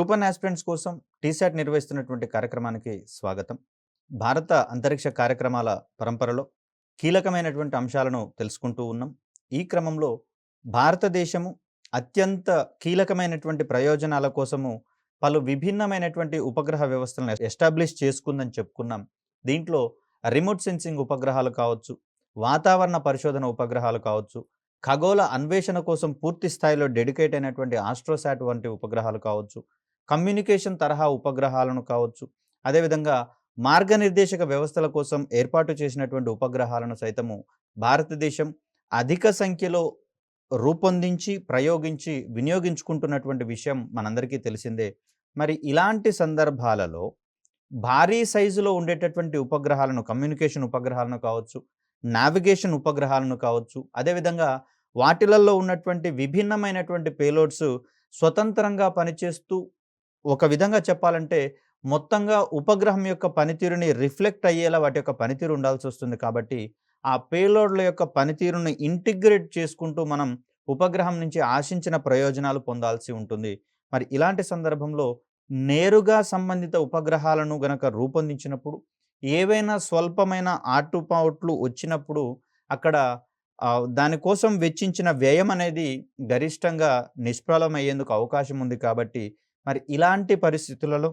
Group 1 aspirants కోసం టీశాట్ నిర్వహిస్తున్నటువంటి కార్యక్రమానికి స్వాగతం. భారత అంతరిక్ష కార్యక్రమాల పరంపరలో కీలకమైనటువంటి అంశాలను తెలుసుకుంటూ ఉన్నాం. ఈ క్రమంలో భారతదేశము అత్యంత కీలకమైనటువంటి ప్రయోజనాల కోసము పలు విభిన్నమైనటువంటి ఉపగ్రహ వ్యవస్థలను ఎస్టాబ్లిష్ చేసుకుందని చెప్పుకున్నాం. దీంట్లో రిమోట్ సెన్సింగ్ ఉపగ్రహాలు కావచ్చు, వాతావరణ పరిశోధన ఉపగ్రహాలు కావచ్చు, ఖగోళ అన్వేషణ కోసం పూర్తి స్థాయిలో డెడికేట్ అయినటువంటి ఆస్ట్రోసాట్ వంటి ఉపగ్రహాలు కావచ్చు, కమ్యూనికేషన్ తరహా ఉపగ్రహాలను కావచ్చు, అదేవిధంగా మార్గనిర్దేశక వ్యవస్థల కోసం ఏర్పాటు చేసినటువంటి ఉపగ్రహాలను సైతము భారతదేశం అధిక సంఖ్యలో రూపొందించి, ప్రయోగించి, వినియోగించుకుంటున్నటువంటి విషయం మనందరికీ తెలిసిందే. మరి ఇలాంటి సందర్భాలలో భారీ సైజులో ఉండేటటువంటి ఉపగ్రహాలను, కమ్యూనికేషన్ ఉపగ్రహాలను కావచ్చు, నావిగేషన్ ఉపగ్రహాలను కావచ్చు, అదేవిధంగా వాటిలలో ఉన్నటువంటి విభిన్నమైనటువంటి పేలోడ్స్ స్వతంత్రంగా పనిచేస్తూ, ఒక విధంగా చెప్పాలంటే మొత్తంగా ఉపగ్రహం యొక్క పనితీరుని రిఫ్లెక్ట్ అయ్యేలా వాటి యొక్క పనితీరు ఉండాల్సి వస్తుంది. కాబట్టి ఆ పేలోడ్ల యొక్క పనితీరుని ఇంటిగ్రేట్ చేసుకుంటూ మనం ఉపగ్రహం నుంచి ఆశించిన ప్రయోజనాలు పొందాల్సి ఉంటుంది. మరి ఇలాంటి సందర్భంలో నేరుగా సంబంధిత ఉపగ్రహాలను గనక రూపొందించినప్పుడు ఏవైనా స్వల్పమైన ఆటుపాట్లు వచ్చినప్పుడు అక్కడ దానికోసం వెచ్చించిన వ్యయం అనేది గరిష్టంగా నిష్ఫలమయ్యేందుకు అవకాశం ఉంది. కాబట్టి మరి ఇలాంటి పరిస్థితులలో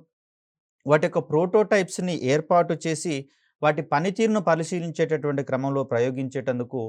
వాటి యొక్క ప్రోటోటైప్స్‌ని ఏర్పాటు చేసి వాటి పనితీరును పరిశీలించేటటువంటి క్రమంలో ప్రయోగించేటందుకు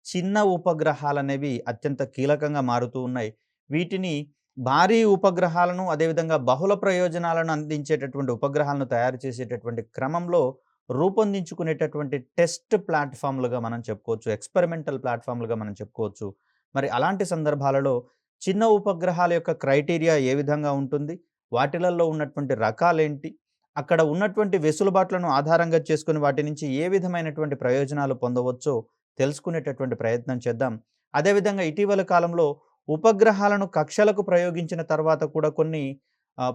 చిన్న ఉపగ్రహాలనేవి అత్యంత కీలకంగా మారుతూ ఉన్నాయి. వీటిని భారీ ఉపగ్రహాలను, అదేవిధంగా బహుళ ప్రయోజనాలను అందించేటటువంటి ఉపగ్రహాలను తయారు చేసేటటువంటి క్రమంలో రూపొందించుకునేటటువంటి టెస్ట్ ప్లాట్‌ఫామ్‌లుగా మనం చెప్పుకోవచ్చు. ఎక్స్‌పెరిమెంటల్ ప్లాట్‌ఫామ్‌లుగా మనం చెప్పుకోవచ్చు. మరి అలాంటి సందర్భాలలో చిన్న ఉపగ్రహాల యొక్క క్రైటీరియా ఏ విధంగా ఉంటుంది? వాటిలల్లో ఉన్నటువంటి రకాలేంటి? అక్కడ ఉన్నటువంటి వెసులుబాట్లను ఆధారంగా చేసుకొని వాటి నుంచి ఏ విధమైనటువంటి ప్రయోజనాలు పొందవచ్చో తెలుసుకునేటటువంటి ప్రయత్నం చేద్దాం. అదేవిధంగా ఇటీవల కాలంలో ఉపగ్రహాలను కక్షలకు ప్రయోగించిన తర్వాత కూడా కొన్ని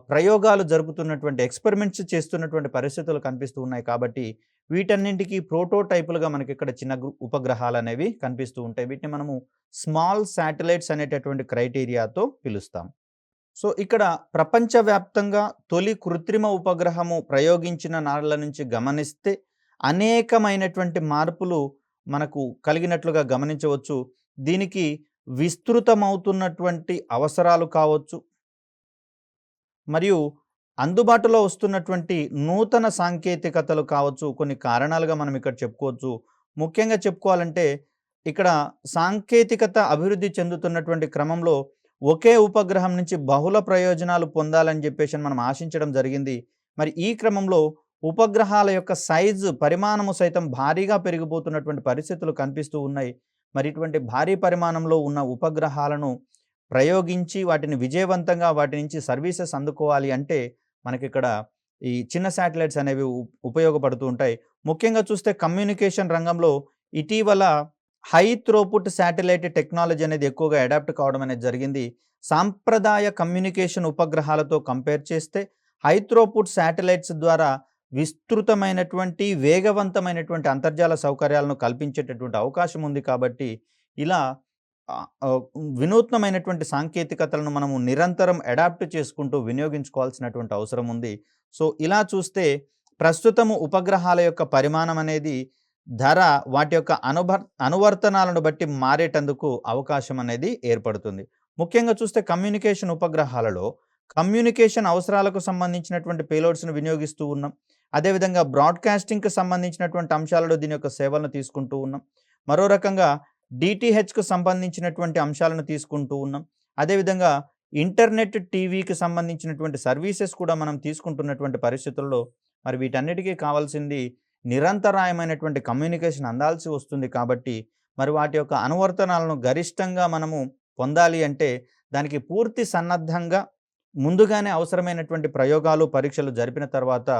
ప్రయోగాలు జరుపుతున్నటువంటి, ఎక్స్‌పెరిమెంట్స్ చేస్తున్నటువంటి పరిస్థితులు కనిపిస్తూ ఉన్నాయి. కాబట్టి వీటన్నింటికి ప్రోటోటైపులుగా మనకి ఇక్కడ చిన్న ఉపగ్రహాలనేవి కనిపిస్తూ ఉంటాయి. వీటిని మనము స్మాల్ శాటిలైట్స్ అనేటటువంటి క్రైటీరియాతో పిలుస్తాం. సో, ఇక్కడ ప్రపంచవ్యాప్తంగా తొలి కృత్రిమ ఉపగ్రహము ప్రయోగించిన నాళ్ల నుంచి గమనిస్తే అనేకమైనటువంటి మార్పులు మనకు కలిగినట్లుగా గమనించవచ్చు. దీనికి విస్తృతమవుతున్నటువంటి అవసరాలు కావచ్చు, మరియు అందుబాటులో వస్తున్నటువంటి నూతన సాంకేతికతలు కావచ్చు, కొన్ని కారణాలుగా మనం ఇక్కడ చెప్పుకోవచ్చు. ముఖ్యంగా చెప్పుకోవాలంటే ఇక్కడ సాంకేతికత అభివృద్ధి చెందుతున్నటువంటి క్రమంలో ఒకే ఉపగ్రహం నుంచి బహుళ ప్రయోజనాలు పొందాలని చెప్పేసి మనం ఆశించడం జరిగింది. మరి ఈ క్రమంలో ఉపగ్రహాల యొక్క సైజు, పరిమాణము సైతం భారీగా పెరిగిపోతున్నటువంటి పరిస్థితులు కనిపిస్తూ ఉన్నాయి. మరి ఇటువంటి భారీ పరిమాణంలో ఉన్న ఉపగ్రహాలను ప్రయోగించి వాటిని విజయవంతంగా వాటి నుంచి సర్వీసెస్ అందుకోవాలి అంటే మనకిక్కడ ఈ చిన్న శాటిలైట్స్ అనేవి ఉపయోగపడుతూ ఉంటాయి. ముఖ్యంగా చూస్తే కమ్యూనికేషన్ రంగంలో ఇటీవల హై త్రోపుట్ శాటిలైట్ టెక్నాలజీ అనేది ఎక్కువగా అడాప్ట్ కావడం అనేది జరిగింది. సాంప్రదాయ కమ్యూనికేషన్ ఉపగ్రహాలతో కంపేర్ చేస్తే హై త్రోపుట్ శాటిలైట్స్ ద్వారా విస్తృతమైనటువంటి, వేగవంతమైనటువంటి అంతర్జాల సౌకర్యాలను కల్పించేటటువంటి అవకాశం ఉంది. కాబట్టి ఇలా వినూత్నమైనటువంటి సాంకేతికతలను మనము నిరంతరం అడాప్ట్ చేసుకుంటూ వినియోగించుకోవాల్సినటువంటి అవసరం ఉంది. సో, ఇలా చూస్తే ప్రస్తుతము ఉపగ్రహాల యొక్క పరిమాణం అనేది ధర వాటి యొక్క అనువర్తనాలను బట్టి మారేటందుకు అవకాశం అనేది ఏర్పడుతుంది. ముఖ్యంగా చూస్తే కమ్యూనికేషన్ ఉపగ్రహాలలో కమ్యూనికేషన్ అవసరాలకు సంబంధించినటువంటి పేలోడ్స్‌ను వినియోగిస్తూ ఉన్నాం. అదేవిధంగా బ్రాడ్‌కాస్టింగ్‌కి సంబంధించినటువంటి అంశాలలో దీని యొక్క సేవలను తీసుకుంటూ ఉన్నాం. మరో రకంగా DTHకు సంబంధించినటువంటి అంశాలను తీసుకుంటూ ఉన్నాం. అదేవిధంగా ఇంటర్నెట్, టీవీకి సంబంధించినటువంటి సర్వీసెస్ కూడా మనం తీసుకుంటున్నటువంటి పరిస్థితుల్లో మరి వీటన్నిటికీ కావాల్సింది నిరంతరాయమైనటువంటి కమ్యూనికేషన్ అందాల్సి వస్తుంది. కాబట్టి మరి వాటి యొక్క అనువర్తనాలను గరిష్టంగా మనము పొందాలి అంటే దానికి పూర్తి సన్నద్ధంగా ముందుగానే అవసరమైనటువంటి ప్రయోగాలు, పరీక్షలు జరిపిన తర్వాత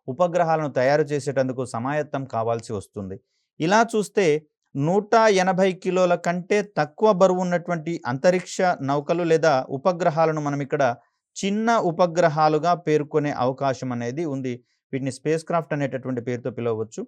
ఉపగ్రహాలను తయారు చేసేటందుకు సమాయత్తం కావాల్సి వస్తుంది. ఇలా చూస్తే 180 కిలోల కంటే తక్కువ బరువు ఉన్నటువంటి అంతరిక్ష నౌకలు లేదా ఉపగ్రహాలను మనం ఇక్కడ చిన్న ఉపగ్రహాలుగా పేర్కొనే అవకాశం అనేది ఉంది. వీటిని స్పేస్ క్రాఫ్ట్ అనేటటువంటి పేరుతో పిలవచ్చు.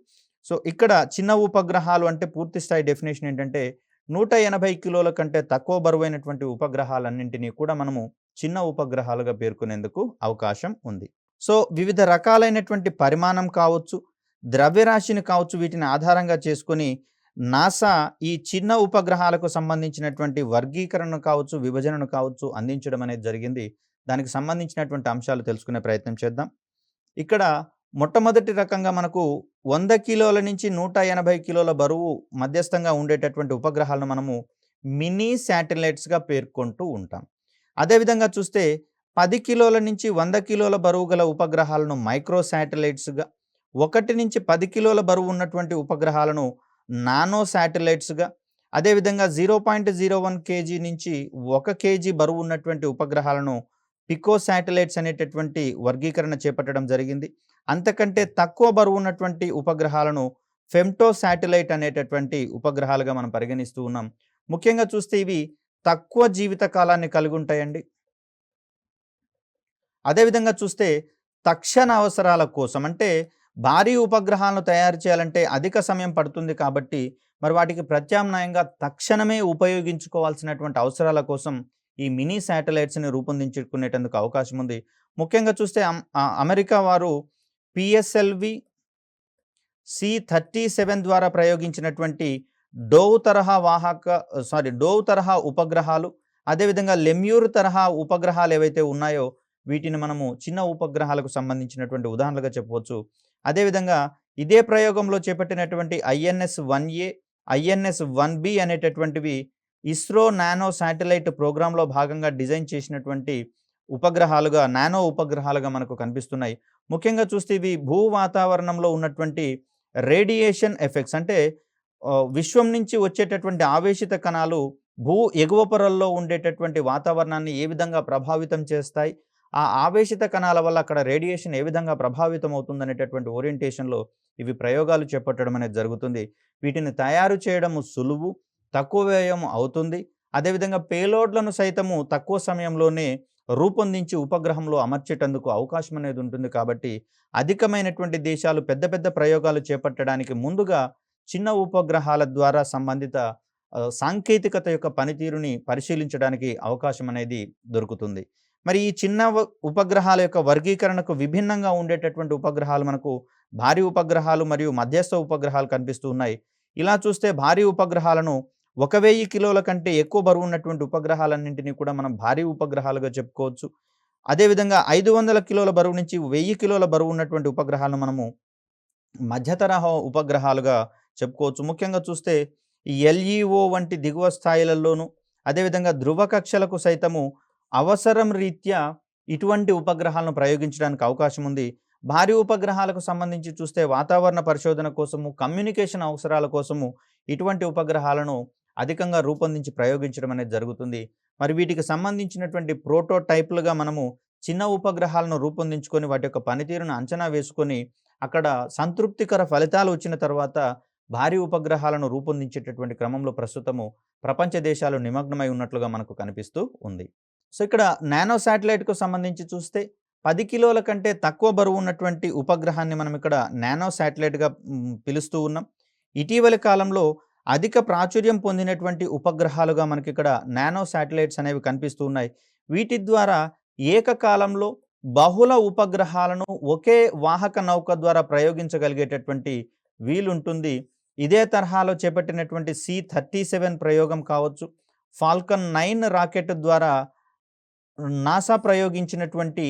సో, ఇక్కడ చిన్న ఉపగ్రహాలు అంటే పూర్తి స్థాయి డెఫినేషన్ ఏంటంటే 180 కిలోల కంటే తక్కువ బరువైనటువంటి ఉపగ్రహాలన్నింటినీ కూడా మనము చిన్న ఉపగ్రహాలుగా పేర్కొనేందుకు అవకాశం ఉంది. సో వివిధ రకాలైనటువంటి పరిమాణం కావచ్చు, ద్రవ్యరాశిని కావచ్చు, వీటిని ఆధారంగా చేసుకొని నాసా ఈ చిన్న ఉపగ్రహాలకు సంబంధించినటువంటి వర్గీకరణను కావచ్చు, విభజనను కావచ్చు అందించడం అనేది జరిగింది. దానికి సంబంధించినటువంటి అంశాలు తెలుసుకునే ప్రయత్నం చేద్దాం. ఇక్కడ మొట్టమొదటి రకంగా మనకు 100 కిలోల నుంచి 180 కిలోల బరువు మధ్యస్థంగా ఉండేటటువంటి ఉపగ్రహాలను మనము మినీ శాటిలైట్స్‌గా పేర్కొంటూ ఉంటాం. అదేవిధంగా చూస్తే 10 కిలోల నుంచి 100 కిలోల బరువు గల ఉపగ్రహాలను మైక్రో శాటిలైట్స్‌గా, 1 నుంచి 10 కిలోల బరువు ఉన్నటువంటి ఉపగ్రహాలను నానో శాటిలైట్స్‌గా, అదేవిధంగా 0.01 కేజీ నుంచి 1 కేజీ బరువు ఉన్నటువంటి ఉపగ్రహాలను పికో శాటిలైట్స్ అనేటటువంటి వర్గీకరణ చేపట్టడం జరిగింది. అంతకంటే తక్కువ బరువు ఉన్నటువంటి ఉపగ్రహాలను ఫెమ్టో శాటిలైట్ అనేటటువంటి ఉపగ్రహాలుగా మనం పరిగణిస్తూ ఉన్నాం. ముఖ్యంగా చూస్తే ఇవి తక్కువ జీవిత కాలాన్ని కలిగి ఉంటాయండి. అదేవిధంగా చూస్తే తక్షణ అవసరాల కోసం, అంటే భారీ ఉపగ్రహాలను తయారు చేయాలంటే అధిక సమయం పడుతుంది కాబట్టి మరి వాటికి ప్రత్యామ్నాయంగా తక్షణమే ఉపయోగించుకోవాల్సినటువంటి అవసరాల కోసం ఈ మినీ శాటిలైట్స్ని రూపొందించుకునేటందుకు అవకాశం ఉంది. ముఖ్యంగా చూస్తే అమెరికా వారు పిఎస్ఎల్వి C-37 ద్వారా ప్రయోగించినటువంటి డోవ్ తరహా ఉపగ్రహాలు, అదేవిధంగా లెమ్యూర్ తరహా ఉపగ్రహాలు ఏవైతే ఉన్నాయో వీటిని మనము చిన్న ఉపగ్రహాలకు సంబంధించినటువంటి ఉదాహరణలుగా చెప్పవచ్చు. అదేవిధంగా ఇదే ప్రయోగంలో చేపట్టినటువంటి INS-1A, INS-1B అనేటటువంటివి ఇస్రో నానో శాటిలైట్ ప్రోగ్రాంలో భాగంగా డిజైన్ చేసినటువంటి ఉపగ్రహాలుగా, నానో ఉపగ్రహాలుగా మనకు కనిపిస్తున్నాయి. ముఖ్యంగా చూస్తే ఇవి భూ వాతావరణంలో ఉన్నటువంటి రేడియేషన్ ఎఫెక్ట్స్, అంటే విశ్వం నుంచి వచ్చేటటువంటి ఆవేశిత కణాలు భూ ఎగువ పొరల్లో ఉండేటటువంటి వాతావరణాన్ని ఏ విధంగా ప్రభావితం చేస్తాయి, ఆ ఆవేశిత కణాల వల్ల అక్కడ రేడియేషన్ ఏ విధంగా ప్రభావితం అవుతుందనేటటువంటి ఓరియంటేషన్లో ఇవి ప్రయోగాలు చేపట్టడం అనేది జరుగుతుంది. వీటిని తయారు చేయడం సులువు, తక్కువ వ్యయం అవుతుంది. అదేవిధంగా పేలోడ్లను సైతము తక్కువ సమయంలోనే రూపొందించి ఉపగ్రహంలో అమర్చేటందుకు అవకాశం అనేది ఉంటుంది. కాబట్టి అధికమైనటువంటి దేశాలు పెద్ద పెద్ద ప్రయోగాలు చేపట్టడానికి ముందుగా చిన్న ఉపగ్రహాల ద్వారా సంబంధిత సాంకేతికత యొక్క పనితీరుని పరిశీలించడానికి అవకాశం అనేది దొరుకుతుంది. మరి ఈ చిన్న ఉపగ్రహాల యొక్క వర్గీకరణకు విభిన్నంగా ఉండేటటువంటి ఉపగ్రహాలు మనకు భారీ ఉపగ్రహాలు మరియు మధ్యస్థ ఉపగ్రహాలు కనిపిస్తూ ఉన్నాయి. ఇలా చూస్తే భారీ ఉపగ్రహాలను 1000 కిలోల కంటే ఎక్కువ బరువు ఉన్నటువంటి ఉపగ్రహాలన్నింటినీ కూడా మనం భారీ ఉపగ్రహాలుగా చెప్పుకోవచ్చు. అదేవిధంగా 500 కిలోల బరువు నుంచి 1000 కిలోల బరువు ఉన్నటువంటి ఉపగ్రహాలను మనము మధ్య తరహా ఉపగ్రహాలుగా చెప్పుకోవచ్చు. ముఖ్యంగా చూస్తే ఈ LEO వంటి దిగువ స్థాయిలలోనూ, అదేవిధంగా ధృవ కక్షలకు సైతము అవసరం రీత్యా ఇటువంటి ఉపగ్రహాలను ప్రయోగించడానికి అవకాశం ఉంది. భారీ ఉపగ్రహాలకు సంబంధించి చూస్తే వాతావరణ పరిశోధన కోసము, కమ్యూనికేషన్ అవసరాల కోసము ఇటువంటి ఉపగ్రహాలను అధికంగా రూపొందించి ప్రయోగించడం అనేది జరుగుతుంది. మరి వీటికి సంబంధించినటువంటి ప్రోటోటైప్లుగా మనము చిన్న ఉపగ్రహాలను రూపొందించుకొని వాటి యొక్క పనితీరును అంచనా వేసుకొని అక్కడ సంతృప్తికర ఫలితాలు వచ్చిన తర్వాత భారీ ఉపగ్రహాలను రూపొందించేటటువంటి క్రమంలో ప్రస్తుతము ప్రపంచ దేశాలు నిమగ్నమై ఉన్నట్లుగా మనకు కనిపిస్తూ ఉంది. సో ఇక్కడ నానో శాటిలైట్కు సంబంధించి చూస్తే 10 కిలోల కంటే తక్కువ బరువు ఉన్నటువంటి ఉపగ్రహాన్ని మనం ఇక్కడ నానో శాటిలైట్గా పిలుస్తూ ఉన్నాం. ఇటీవలి కాలంలో అధిక ప్రాచుర్యం పొందినటువంటి ఉపగ్రహాలుగా మనకి ఇక్కడ నానో శాటిలైట్స్ అనేవి కనిపిస్తూ ఉన్నాయి. వీటి ద్వారా ఏకకాలంలో బహుళ ఉపగ్రహాలను ఒకే వాహక నౌక ద్వారా ప్రయోగించగలిగేటటువంటి వీలుంటుంది. ఇదే తరహాలో చేపట్టినటువంటి C-37 ప్రయోగం కావచ్చు, ఫాల్కన్ 9 రాకెట్ ద్వారా నాసా ప్రయోగించినటువంటి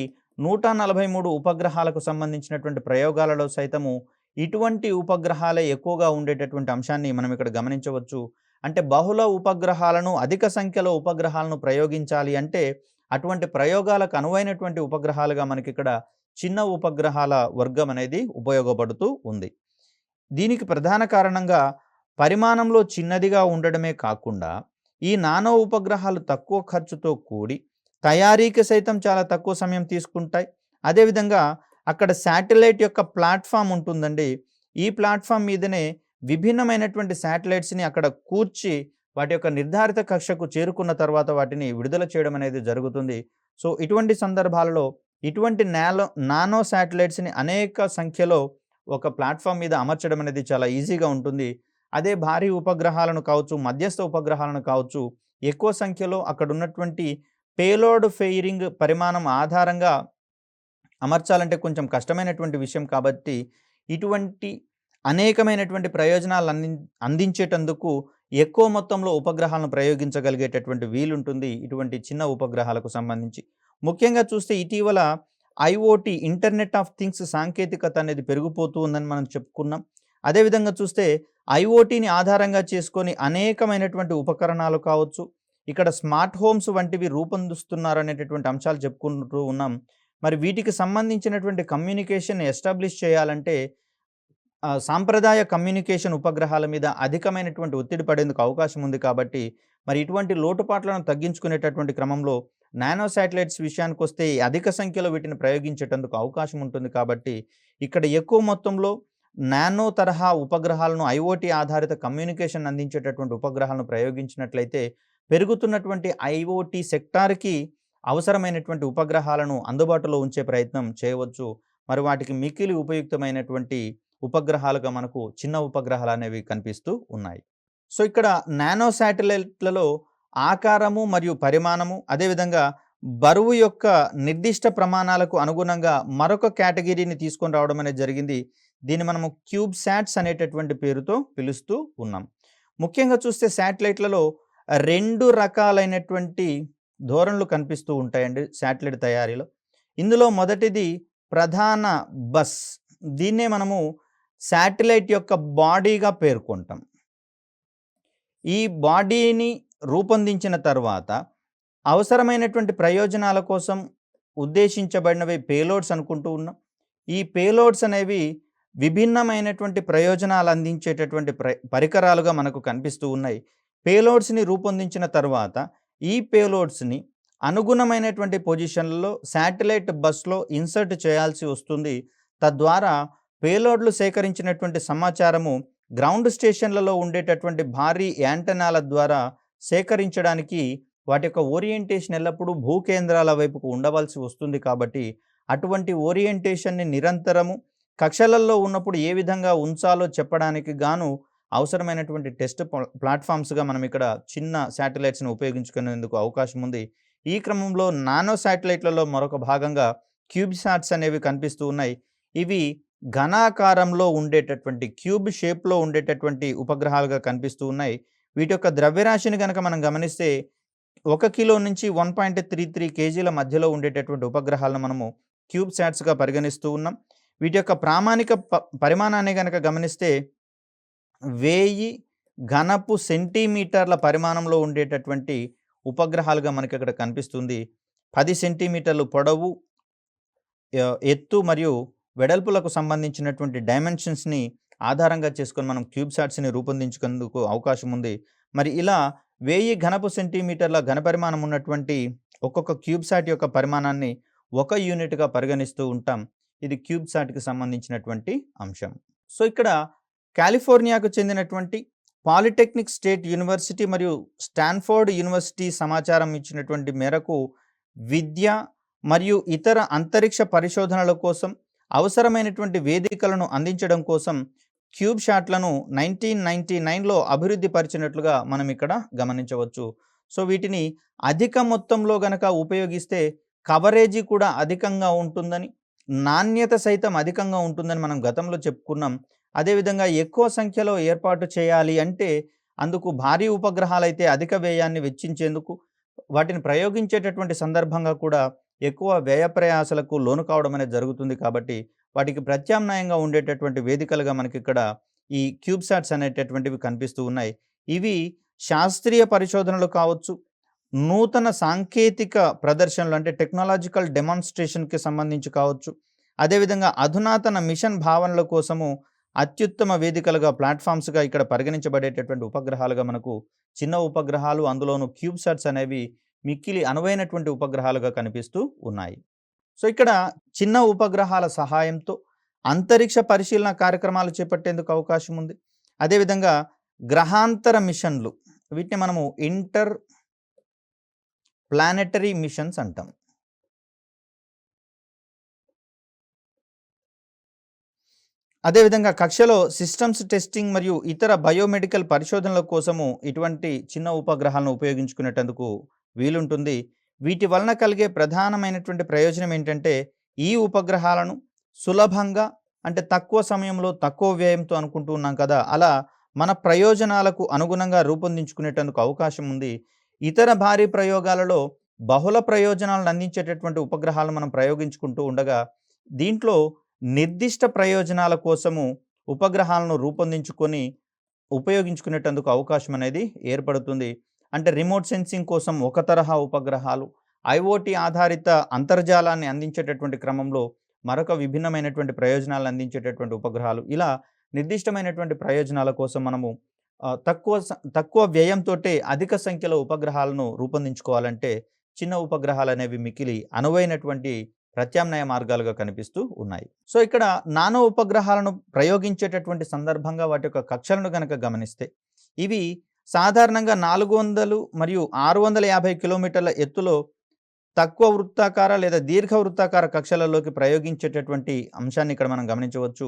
143 ఉపగ్రహాలకు సంబంధించినటువంటి ప్రయోగాలలో సైతము ఇటువంటి ఉపగ్రహాలే ఎక్కువగా ఉండేటటువంటి అంశాన్ని మనం ఇక్కడ గమనించవచ్చు. అంటే బహుళ ఉపగ్రహాలను, అధిక సంఖ్యలో ఉపగ్రహాలను ప్రయోగించాలి అంటే అటువంటి ప్రయోగాలకు అనువైనటువంటి ఉపగ్రహాలుగా మనకి ఇక్కడ చిన్న ఉపగ్రహాల వర్గం అనేది ఉపయోగపడుతూ ఉంది. దీనికి ప్రధాన కారణంగా పరిమాణంలో చిన్నదిగా ఉండడమే కాకుండా ఈ నానో ఉపగ్రహాలు తక్కువ ఖర్చుతో కూడి తయారీకి సైతం చాలా తక్కువ సమయం తీసుకుంటాయి. అదేవిధంగా అక్కడ శాటిలైట్ యొక్క ప్లాట్ఫామ్ ఉంటుందండి. ఈ ప్లాట్ఫామ్ మీదనే విభిన్నమైనటువంటి శాటిలైట్స్ని అక్కడ కూర్చి వాటి యొక్క నిర్ధారిత కక్షకు చేరుకున్న తర్వాత వాటిని విడుదల చేయడం అనేది జరుగుతుంది. సో ఇటువంటి సందర్భాలలో ఇటువంటి నానో శాటిలైట్స్ని అనేక సంఖ్యలో ఒక ప్లాట్ఫామ్ మీద అమర్చడం అనేది చాలా ఈజీగా ఉంటుంది. అదే భారీ ఉపగ్రహాలను కావచ్చు, మధ్యస్థ ఉపగ్రహాలను కావచ్చు, ఎక్కువ సంఖ్యలో అక్కడ ఉన్నటువంటి పేలోడ్ ఫెయిరింగ్ పరిమాణం ఆధారంగా అమర్చాలంటే కొంచెం కష్టమైనటువంటి విషయం కాబట్టి ఇటువంటి అనేకమైనటువంటి ప్రయోజనాలు అందించేటందుకు ఎక్కువ మొత్తంలో ఉపగ్రహాలను ప్రయోగించగలిగేటటువంటి వీలుంటుంది ఇటువంటి చిన్న ఉపగ్రహాలకు సంబంధించి. ముఖ్యంగా చూస్తే ఇటీవల ఐఓటీ ఇంటర్నెట్ ఆఫ్ థింగ్స్ సాంకేతికత అనేది పెరిగిపోతూ ఉందని మనం చెప్పుకున్నాం. అదేవిధంగా చూస్తే ఐఓటీని ఆధారంగా చేసుకొని అనేకమైనటువంటి ఉపకరణాలు కావచ్చు, ఇక్కడ స్మార్ట్ హోమ్స్ వంటివి రూపొందిస్తున్నారు అనేటటువంటి అంశాలు చెప్పుకుంటూ ఉన్నాం. మరి వీటికి సంబంధించినటువంటి కమ్యూనికేషన్ ఎస్టాబ్లిష్ చేయాలంటే సాంప్రదాయ కమ్యూనికేషన్ ఉపగ్రహాల మీద అధికమైనటువంటి ఒత్తిడి పడేందుకు అవకాశం ఉంది కాబట్టి మరి ఇటువంటి లోటుపాట్లను తగ్గించుకునేటటువంటి క్రమంలో నానో శాటిలైట్స్ విషయానికొస్తే అధిక సంఖ్యలో వీటిని ప్రయోగించేటందుకు అవకాశం ఉంటుంది కాబట్టి ఇక్కడ ఎక్కువ మొత్తంలో నానో తరహా ఉపగ్రహాలను ఐఓటీ ఆధారిత కమ్యూనికేషన్ అందించేటటువంటి ఉపగ్రహాలను ప్రయోగించినట్లయితే పెరుగుతున్నటువంటి ఐఓటీ సెక్టార్కి అవసరమైనటువంటి ఉపగ్రహాలను అందుబాటులో ఉంచే ప్రయత్నం చేయవచ్చు. మరి వాటికి మిక్కిలి ఉపయుక్తమైనటువంటి ఉపగ్రహాలుగా మనకు చిన్న ఉపగ్రహాలు అనేవి కనిపిస్తూ ఉన్నాయి. సో ఇక్కడ నానో శాటిలైట్లలో ఆకారము మరియు పరిమాణము అదేవిధంగా బరువు యొక్క నిర్దిష్ట ప్రమాణాలకు అనుగుణంగా మరొక కేటగిరీని తీసుకొని రావడం అనేది జరిగింది. దీన్ని మనము క్యూబ్ శాట్స్ అనేటటువంటి పేరుతో పిలుస్తూ ఉన్నాం. ముఖ్యంగా చూస్తే శాటిలైట్లలో 2 రకాలైనటువంటి ధోరణులు కనిపిస్తూ ఉంటాయండి శాటిలైట్ తయారీలో. ఇందులో మొదటిది ప్రధాన బస్. దీన్నే మనము శాటిలైట్ యొక్క బాడీగా పేర్కొంటాం. ఈ బాడీని రూపొందించిన తర్వాత అవసరమైనటువంటి ప్రయోజనాల కోసం ఉద్దేశించబడినవి పేలోడ్స్ అనుకుంటూ ఉన్నాం. ఈ పేలోడ్స్ అనేవి విభిన్నమైనటువంటి ప్రయోజనాలు అందించేటటువంటి పరికరాలుగా మనకు కనిపిస్తూ ఉన్నాయి. పేలోడ్స్ని రూపొందించిన తర్వాత ఈ పేలోడ్స్ని అనుగుణమైనటువంటి పొజిషన్లలో శాటిలైట్ బస్లో ఇన్సర్ట్ చేయాల్సి వస్తుంది. తద్వారా పేలోడ్లు సేకరించినటువంటి సమాచారము గ్రౌండ్ స్టేషన్లలో ఉండేటటువంటి భారీ యాంటెనాల ద్వారా సేకరించడానికి వాటి యొక్క ఓరియంటేషన్ ఎల్లప్పుడూ భూకేంద్రాల వైపుకు ఉండవలసి వస్తుంది. కాబట్టి అటువంటి ఓరియంటేషన్ని నిరంతరము కక్షలల్లో ఉన్నప్పుడు ఏ విధంగా ఉంచాలో చెప్పడానికి గాను అవసరమైనటువంటి టెస్ట్ ప్లాట్ఫామ్స్గా మనం ఇక్కడ చిన్న శాటిలైట్స్ని ఉపయోగించుకునేందుకు అవకాశం ఉంది. ఈ క్రమంలో నానో శాటిలైట్లలో మరొక భాగంగా క్యూబ్సాట్స్ అనేవి కనిపిస్తూ ఉన్నాయి. ఇవి ఘనాకారంలో ఉండేటటువంటి క్యూబ్ షేప్లో ఉండేటటువంటి ఉపగ్రహాలుగా కనిపిస్తూ ఉన్నాయి. వీటి యొక్క ద్రవ్యరాశిని కనుక మనం గమనిస్తే 1 కిలో నుంచి 1.33 కేజీల మధ్యలో ఉండేటటువంటి ఉపగ్రహాలను మనము క్యూబ్సాట్స్గా పరిగణిస్తూ ఉన్నాం. వీటి యొక్క ప్రామాణిక పరిమాణాన్ని కనుక గమనిస్తే 1000 ఘనపు సెంటీమీటర్ల పరిమాణంలో ఉండేటటువంటి ఉపగ్రహాలుగా మనకి ఇక్కడ కనిపిస్తుంది. 10 సెంటీమీటర్లు పొడవు, ఎత్తు మరియు వెడల్పులకు సంబంధించినటువంటి డైమెన్షన్స్ని ఆధారంగా చేసుకొని మనం క్యూబ్సాట్స్ని రూపొందించుకునేందుకు అవకాశం ఉంది. మరి ఇలా 1000 ఘనపు సెంటీమీటర్ల ఘనపరిమాణం ఉన్నటువంటి ఒక్కొక్క క్యూబ్సాట్ యొక్క పరిమాణాన్ని 1 యూనిట్గా పరిగణిస్తూ ఉంటాం. ఇది క్యూబ్సాట్కి సంబంధించినటువంటి అంశం. సో ఇక్కడ కాలిఫోర్నియాకు చెందినటువంటి పాలిటెక్నిక్ స్టేట్ యూనివర్సిటీ మరియు స్టాన్ఫోర్డ్ యూనివర్సిటీ సమాచారం ఇచ్చినటువంటి మేరకు విద్య మరియు ఇతర అంతరిక్ష పరిశోధనల కోసం అవసరమైనటువంటి వేదికలను అందించడం కోసం క్యూబ్సాట్లను 1999లో అభివృద్ధి పరిచినట్లుగా మనం ఇక్కడ గమనించవచ్చు. సో వీటిని అధిక మొత్తంలో గనక ఉపయోగిస్తే కవరేజీ కూడా అధికంగా ఉంటుందని, నాణ్యత సైతం అధికంగా ఉంటుందని మనం గతంలో చెప్పుకున్నాం. అదేవిధంగా ఎక్కువ సంఖ్యలో ఏర్పాటు చేయాలి అంటే అందుకు భారీ ఉపగ్రహాలైతే అధిక వ్యయాన్ని వెచ్చించేందుకు, వాటిని ప్రయోగించేటటువంటి సందర్భంగా కూడా ఎక్కువ వ్యయ ప్రయాసలకు లోను కావడం అనేది జరుగుతుంది. కాబట్టి వాటికి ప్రత్యామ్నాయంగా ఉండేటటువంటి వేదికలుగా మనకి ఇక్కడ ఈ క్యూబ్సాట్స్ అనేటటువంటివి కనిపిస్తూ ఉన్నాయి. ఇవి శాస్త్రీయ పరిశోధనలు కావచ్చు, నూతన సాంకేతిక ప్రదర్శనలు అంటే టెక్నాలజికల్ డెమాన్స్ట్రేషన్కి సంబంధించి కావచ్చు, అదేవిధంగా అధునాతన మిషన్ భావనల కోసము అత్యుత్తమ వేదికలుగా ప్లాట్ఫామ్స్గా ఇక్కడ పరిగణించబడేటటువంటి ఉపగ్రహాలుగా మనకు చిన్న ఉపగ్రహాలు, అందులోనూ క్యూబ్సాట్స్ అనేవి మిక్కిలి అనువైనటువంటి ఉపగ్రహాలుగా కనిపిస్తూ ఉన్నాయి. సో ఇక్కడ చిన్న ఉపగ్రహాల సహాయంతో అంతరిక్ష పరిశీలన కార్యక్రమాలు చేపట్టేందుకు అవకాశం ఉంది. అదేవిధంగా గ్రహాంతర మిషన్లు, వీటిని మనము ఇంటర్ ప్లానెటరీ మిషన్స్ అంటాం. అదేవిధంగా కక్షలో సిస్టమ్స్ టెస్టింగ్ మరియు ఇతర బయోమెడికల్ పరిశోధనల కోసము ఇటువంటి చిన్న ఉపగ్రహాలను ఉపయోగించుకునేటందుకు వీలుంటుంది. వీటి వలన కలిగే ప్రధానమైనటువంటి ప్రయోజనం ఏంటంటే, ఈ ఉపగ్రహాలను సులభంగా అంటే తక్కువ సమయంలో, తక్కువ వ్యయంతో అనుకుంటూ ఉన్నాం కదా! అలా మన ప్రయోజనాలకు అనుగుణంగా రూపొందించుకునేటందుకు అవకాశం ఉంది. ఇతర భారీ ప్రయోగాలలో బహుళ ప్రయోజనాలను అందించేటటువంటి ఉపగ్రహాలను మనం ప్రయోగించుకుంటూ ఉండగా, దీంట్లో నిర్దిష్ట ప్రయోజనాల కోసము ఉపగ్రహాలను రూపొందించుకొని ఉపయోగించుకునేటందుకు అవకాశం అనేది ఏర్పడుతుంది. అంటే రిమోట్ సెన్సింగ్ కోసం ఒక తరహా ఉపగ్రహాలు, ఐఓటీ ఆధారిత అంతర్జాలాన్ని అందించేటటువంటి క్రమంలో మరొక విభిన్నమైనటువంటి ప్రయోజనాలను అందించేటటువంటి ఉపగ్రహాలు. ఇలా నిర్దిష్టమైనటువంటి ప్రయోజనాల కోసం మనము తక్కువ వ్యయంతోటే అధిక సంఖ్యలో ఉపగ్రహాలను రూపొందించుకోవాలంటే చిన్న ఉపగ్రహాలనేవి మిక్కిలి అనువైనటువంటి ప్రత్యామ్నాయ మార్గాలుగా కనిపిస్తూ ఉన్నాయి. సో, ఇక్కడ నానో ఉపగ్రహాలను ప్రయోగించేటటువంటి సందర్భంగా వాటి యొక్క కక్షలను గనక గమనిస్తే, ఇవి సాధారణంగా 400 మరియు 650 కిలోమీటర్ల ఎత్తులో తక్కువ వృత్తాకార లేదా దీర్ఘ వృత్తాకార కక్షలలోకి ప్రయోగించేటటువంటి అంశాన్ని ఇక్కడ మనం గమనించవచ్చు.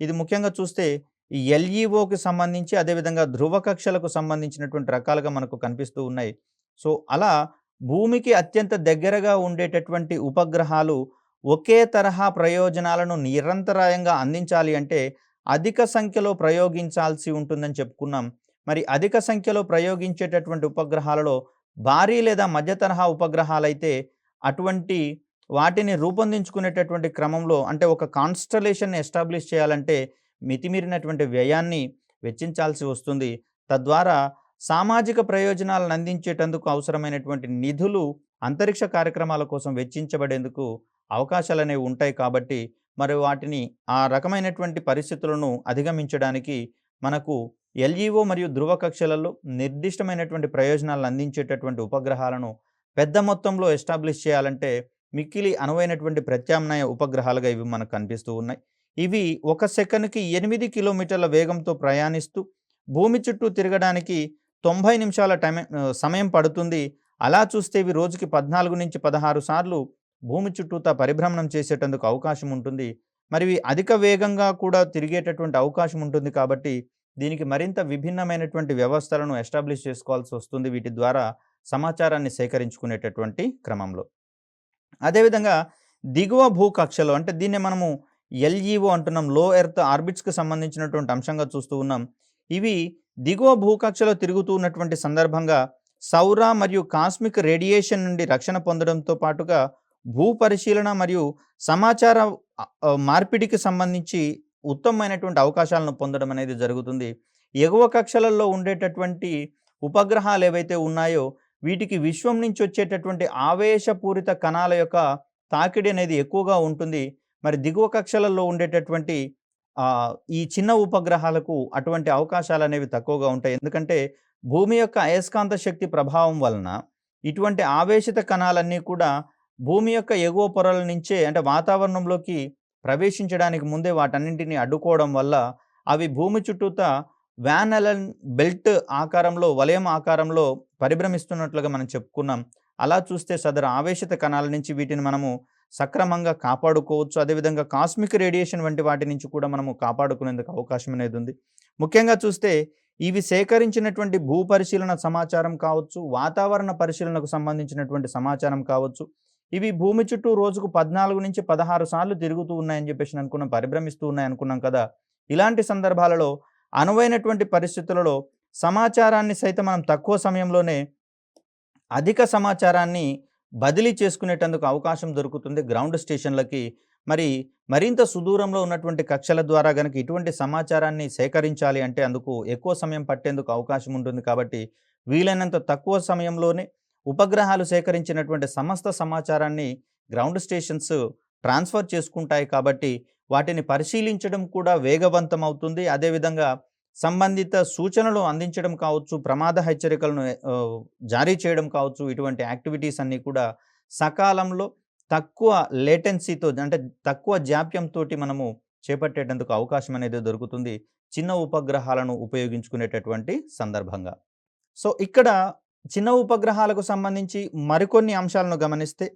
ఇది ముఖ్యంగా చూస్తే ఈ ఎల్ఈఓకి సంబంధించి అదేవిధంగా ధ్రువ కక్షలకు సంబంధించినటువంటి రకాలుగా మనకు కనిపిస్తూ ఉన్నాయి. సో, అలా భూమికి అత్యంత దగ్గరగా ఉండేటటువంటి ఉపగ్రహాలు ఒకే తరహా ప్రయోజనాలను నిరంతరాయంగా అందించాలి అంటే అధిక సంఖ్యలో ప్రయోగించాల్సి ఉంటుందని చెప్పుకున్నాం. మరి అధిక సంఖ్యలో ప్రయోగించేటటువంటి ఉపగ్రహాలలో భారీ లేదా మధ్య తరహా ఉపగ్రహాలైతే అటువంటి వాటిని రూపొందించుకునేటటువంటి క్రమంలో అంటే ఒక కాన్స్టలేషన్‌ని ఎస్టాబ్లిష్ చేయాలంటే మితిమీరినటువంటి వ్యయాన్ని వెచ్చించాల్సి వస్తుంది. తద్వారా సామాజిక ప్రయోజనాలను అందించేటందుకు అవసరమైనటువంటి నిధులు అంతరిక్ష కార్యక్రమాల కోసం వెచ్చించబడేందుకు అవకాశాలనేవి ఉంటాయి కాబట్టి, మరి వాటిని ఆ రకమైనటువంటి పరిస్థితులను అధిగమించడానికి మనకు ఎల్ఈఓ మరియు ధ్రువ కక్షలలో నిర్దిష్టమైనటువంటి ప్రయోజనాలను అందించేటటువంటి ఉపగ్రహాలను పెద్ద మొత్తంలో ఎస్టాబ్లిష్ చేయాలంటే మిక్కిలి అనువైనటువంటి ప్రత్యామ్నాయ ఉపగ్రహాలుగా ఇవి మనకు కనిపిస్తూ ఉన్నాయి. ఇవి ఒక సెకనుకి 8 కిలోమీటర్ల వేగంతో ప్రయాణిస్తూ భూమి చుట్టూ తిరగడానికి 90 నిమిషాల సమయం పడుతుంది. అలా చూస్తే ఇవి రోజుకి 14-16 సార్లు భూమి చుట్టూతా పరిభ్రమణం చేసేటందుకు అవకాశం ఉంటుంది. మరి ఇవి అధిక వేగంగా కూడా తిరిగేటటువంటి అవకాశం ఉంటుంది కాబట్టి, దీనికి మరింత విభిన్నమైనటువంటి వ్యవస్థలను ఎస్టాబ్లిష్ చేసుకోవాల్సి వస్తుంది వీటి ద్వారా సమాచారాన్ని సేకరించుకునేటటువంటి క్రమంలో. అదేవిధంగా దిగువ భూకక్షలో అంటే దీన్నే మనము ఎల్ఈఓ అంటున్నాం. లో ఎర్త్ ఆర్బిట్స్‌కి సంబంధించినటువంటి అంశంగా చూస్తూ ఉన్నాం. ఇవి దిగువ భూకక్షలో తిరుగుతూ ఉన్నటువంటి సందర్భంగా సౌర మరియు కాస్మిక్ రేడియేషన్ నుండి రక్షణ పొందడంతో పాటుగా భూ పరిశీలన మరియు సమాచార మార్పిడికి సంబంధించి ఉత్తమమైనటువంటి అవకాశాలను పొందడం అనేది జరుగుతుంది. ఎగువ కక్షలలో ఉండేటటువంటి ఉపగ్రహాలు ఏవైతే ఉన్నాయో వీటికి విశ్వం నుంచి వచ్చేటటువంటి ఆవేశపూరిత కణాల యొక్క తాకిడి అనేది ఎక్కువగా ఉంటుంది. మరి దిగువ కక్షలలో ఉండేటటువంటి ఈ చిన్న ఉపగ్రహాలకు అటువంటి అవకాశాలనేవి తక్కువగా ఉంటాయి. ఎందుకంటే భూమి యొక్క అయస్కాంత శక్తి ప్రభావం వలన ఇటువంటి ఆవేశిత కణాలన్నీ కూడా భూమి యొక్క ఎగువ పొరల నుంచే అంటే వాతావరణంలోకి ప్రవేశించడానికి ముందే వాటన్నింటిని అడ్డుకోవడం వల్ల అవి భూమి చుట్టూతా వాన్ అలెన్ బెల్ట్ ఆకారంలో వలయం ఆకారంలో పరిభ్రమిస్తున్నట్లుగా మనం చెప్పుకున్నాం. అలా చూస్తే సదరు ఆవేశిత కణాల నుంచి వీటిని మనము సక్రమంగా కాపాడుకోవచ్చు. అదేవిధంగా కాస్మిక్ రేడియేషన్ వంటి వాటి నుంచి కూడా మనము కాపాడుకునేందుకు అవకాశం అనేది ఉంది. ముఖ్యంగా చూస్తే ఇవి సేకరించినటువంటి భూ పరిశీలన సమాచారం కావచ్చు, వాతావరణ పరిశీలనకు సంబంధించినటువంటి సమాచారం కావచ్చు. ఇవి భూమి చుట్టూ రోజుకు 14-16 సార్లు తిరుగుతూ ఉన్నాయని చెప్పేసి అనుకున్నాం, పరిభ్రమిస్తూ ఉన్నాయనుకున్నాం కదా! ఇలాంటి సందర్భాలలో అనువైనటువంటి పరిస్థితులలో సమాచారాన్ని సైతం మనం తక్కువ సమయంలోనే అధిక సమాచారాన్ని బదిలీ చేసుకునేటందుకు అవకాశం దొరుకుతుంది గ్రౌండ్ స్టేషన్‌లకి. మరింత సుదూరంలో ఉన్నటువంటి కక్షల ద్వారా గనక ఇటువంటి సమాచారాన్ని సేకరించాలి అంటే అందుకు ఎక్కువ సమయం పట్టేందుకు అవకాశం ఉంటుంది కాబట్టి, వీలైనంత తక్కువ సమయంలోనే ఉపగ్రహాలు సేకరించినటువంటి సమస్త సమాచారాన్ని గ్రౌండ్ స్టేషన్స్ ట్రాన్స్‌ఫర్ చేసుకుంటాయి కాబట్టి, వాటిని పరిశీలించడం కూడా వేగవంతం అవుతుంది. అదేవిధంగా సంబంధిత సూచనలు అందించడం కావచ్చు, ప్రమాద హెచ్చరికలను జారీ చేయడం కావచ్చు, ఇటువంటి యాక్టివిటీస్ అన్నీ కూడా సకాలంలో తక్కువ లేటెన్సీతో అంటే తక్కువ జాప్యంతోటి మనము చేపట్టేటందుకు అవకాశం అనేది దొరుకుతుంది చిన్న ఉపగ్రహాలను ఉపయోగించుకునేటటువంటి సందర్భంగా. సో, ఇక్కడ చిన్న ఉపగ్రహాలకు సంబంధించి మరికొన్ని అంశాలను గమనిస్తే,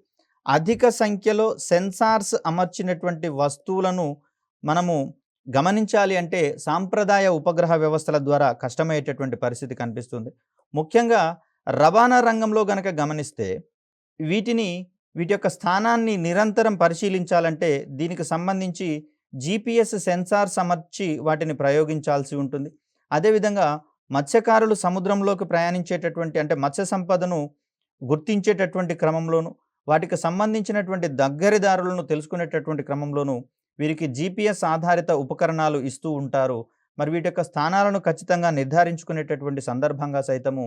అధిక సంఖ్యలో సెన్సార్స్ అమర్చినటువంటి వస్తువులను మనము గమనించాలి అంటే సాంప్రదాయ ఉపగ్రహ వ్యవస్థల ద్వారా కష్టమయ్యేటటువంటి పరిస్థితి కనిపిస్తుంది. ముఖ్యంగా రవాణా రంగంలో గనక గమనిస్తే వీటిని వీటి యొక్క స్థానాన్ని నిరంతరం పరిశీలించాలంటే దీనికి సంబంధించి జీపీఎస్ సెన్సార్స్ అమర్చి వాటిని ప్రయోగించాల్సి ఉంటుంది. అదేవిధంగా మత్స్యకారులు సముద్రంలోకి ప్రయాణించేటటువంటి అంటే మత్స్య సంపదను గుర్తించేటటువంటి క్రమంలోను, వాటికి సంబంధించినటువంటి దగ్గరిదారులను తెలుసుకునేటటువంటి క్రమంలోను వీరికి జీపీఎస్ ఆధారిత ఉపకరణాలు ఇస్తూ ఉంటారు. మరి వీటి యొక్క స్థానాలను ఖచ్చితంగా నిర్ధారించుకునేటటువంటి సందర్భంగా సైతము